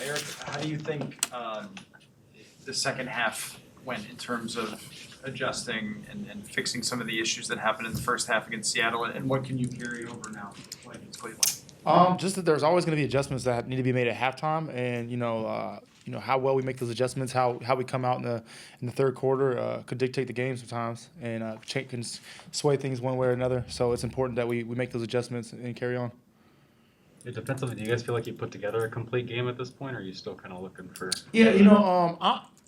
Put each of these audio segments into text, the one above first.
Eric, how do you think the second half went in terms of adjusting and fixing some of the issues that happened in the first half against Seattle, and what can you carry over now against Cleveland? Just that there's always going to be adjustments that need to be made at halftime, and how well we make those adjustments, how we come out in the third quarter could dictate the game sometimes, and can sway things one way or another. So it's important that we make those adjustments and carry on. Yeah, defensively, do you guys feel like you put together a complete game at this point, or are you still kind of looking for? Yeah,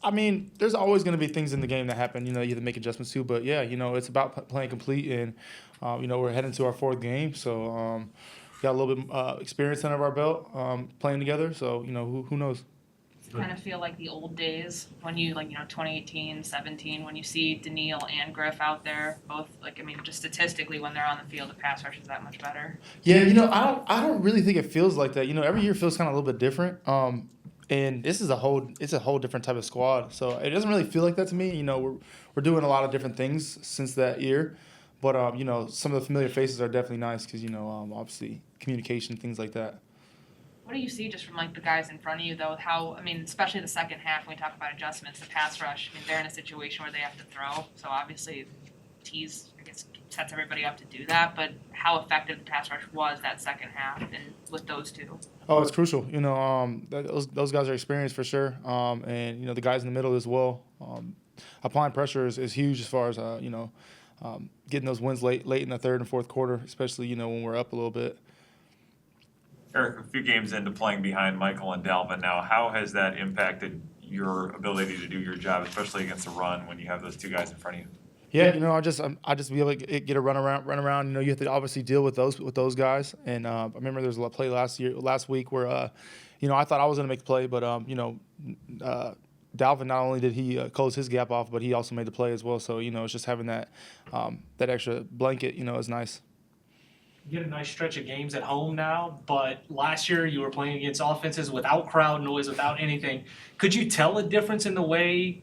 I mean, there's always going to be things in the game that happen. You have to make adjustments too. But yeah, it's about playing complete, and we're heading to our fourth game, so got a little bit experience under our belt playing together. So who knows. Kind of feel like the old days when you 2018, 17, when you see Daniil and Griff out there, both just statistically when they're on the field, the pass rush is that much better. Yeah, I don't really think it feels like that. Every year feels kind of a little bit different. And this is a whole different type of squad. So it doesn't really feel like that to me. We're doing a lot of different things since that year, but some of the familiar faces are definitely nice because obviously communication, things like that. What do you see just from the guys in front of you though? How especially the second half when we talk about adjustments, the pass rush. They're in a situation where they have to throw, so obviously Tease sets everybody up to do that. But how effective the pass rush was that second half, and with those two. Oh, it's crucial. Those guys are experienced for sure, and the guys in the middle as well. Applying pressure is huge as far as getting those wins late in the third and fourth quarter, especially when we're up a little bit. Eric, a few games into playing behind Michael and Dalvin now, how has that impacted your ability to do your job, especially against the run when you have those two guys in front of you? Yeah, I just be able to get a run around. You have to obviously deal with those guys. And I remember there was a play last week where I thought I was going to make the play, but Dalvin, not only did he close his gap off, but he also made the play as well. So it's just having that extra blanket, is nice. You get a nice stretch of games at home now, but last year you were playing against offenses without crowd noise, without anything. Could you tell a difference in the way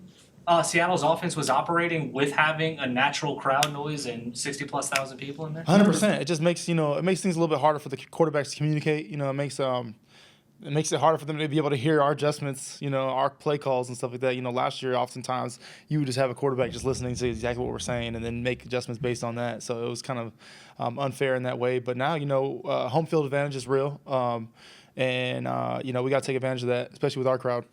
Seattle's offense was operating with having a natural crowd noise and 60+ thousand people in there? 100%. It just makes things a little bit harder for the quarterbacks to communicate. It makes it harder for them to be able to hear our adjustments, our play calls and stuff like that. Last year, oftentimes, you would just have a quarterback just listening to exactly what we're saying and then make adjustments based on that. So it was kind of unfair in that way. But now, home field advantage is real. And we got to take advantage of that, especially with our crowd.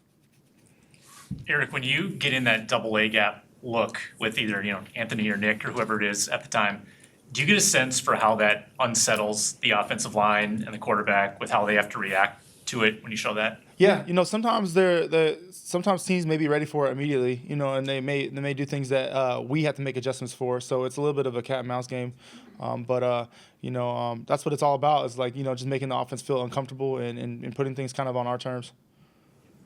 Eric, when you get in that double A gap look with either, Anthony or Nick or whoever it is at the time, do you get a sense for how that unsettles the offensive line and the quarterback with how they have to react to it when you show that? Yeah, sometimes sometimes teams may be ready for it immediately, and they may do things that we have to make adjustments for. So it's a little bit of a cat and mouse game, but that's what it's all about. Is just making the offense feel uncomfortable and putting things kind of on our terms.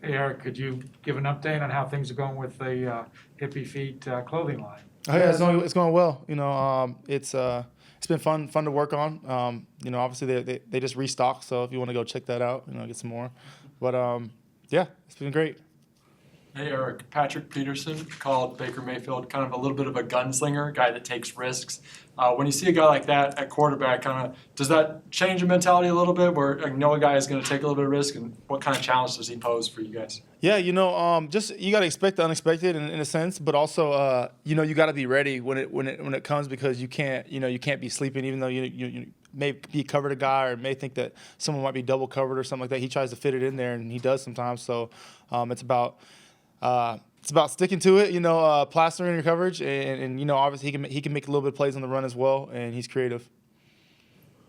Hey Eric, could you give an update on how things are going with the Hippie Feet clothing line? Oh yeah, it's going well. It's been fun to work on. Obviously they just restocked, so if you want to go check that out, get some more. But yeah, it's been great. Hey Eric, Patrick Peterson called Baker Mayfield kind of a little bit of a gunslinger, guy that takes risks. When you see a guy like that at quarterback, does that change your mentality a little bit? Where a guy is going to take a little bit of risk, and what kind of challenge does he pose for you guys? Yeah, just you got to expect the unexpected in a sense, but also you got to be ready when it comes, because you can't be sleeping, even though you may be covered a guy or may think that someone might be double covered or something like that. He tries to fit it in there, and he does sometimes. So it's about sticking to it, plastering your coverage, and obviously he can make a little bit of plays on the run as well, and he's creative.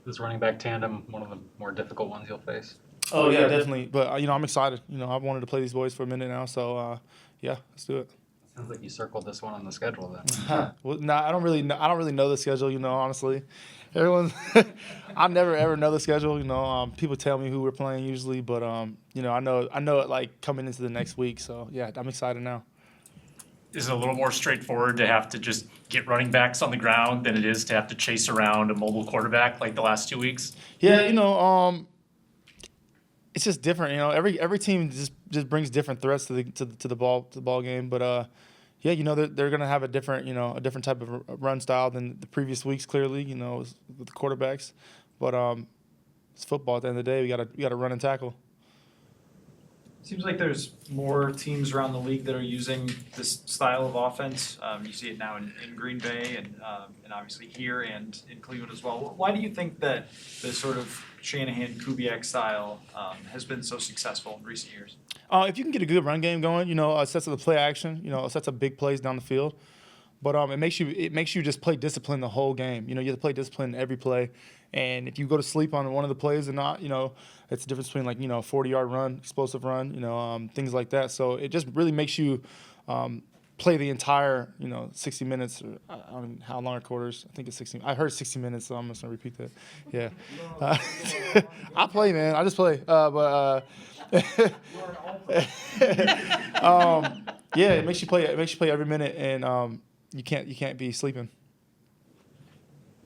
This running back tandem, one of the more difficult ones you'll face. Oh yeah, definitely. But I'm excited. I've wanted to play these boys for a minute now, so yeah, let's do it. Sounds like you circled this one on the schedule then. Well, I don't really know the schedule. Honestly, I never ever know the schedule. People tell me who we're playing usually, but I know it coming into the next week. So yeah, I'm excited now. Is it a little more straightforward to have to just get running backs on the ground than it is to have to chase around a mobile quarterback like the last 2 weeks? Yeah, it's just different. Every team just brings different threats to the ball game. But yeah, they're gonna have a different type of run style than the previous weeks. Clearly, with the quarterbacks. But it's football at the end of the day. We gotta run and tackle. Seems like there's more teams around the league that are using this style of offense. You see it now in Green Bay and obviously here and in Cleveland as well. Why do you think that this sort of Shanahan-Kubiak style has been so successful in recent years? If you can get a good run game going, sets of the play action, sets of big plays down the field. But it makes you just play discipline the whole game. You have to play discipline every play. And if you go to sleep on one of the plays or not, it's the difference between like, a 40-yard run, explosive run, things like that. So it just really makes you play the entire, 60 minutes. Or, I don't know how long are quarters. I think it's 60. I heard 60 minutes, so I'm just going to repeat that. Yeah. I play, man. I just play. Yeah, it makes you play every minute, and you can't be sleeping.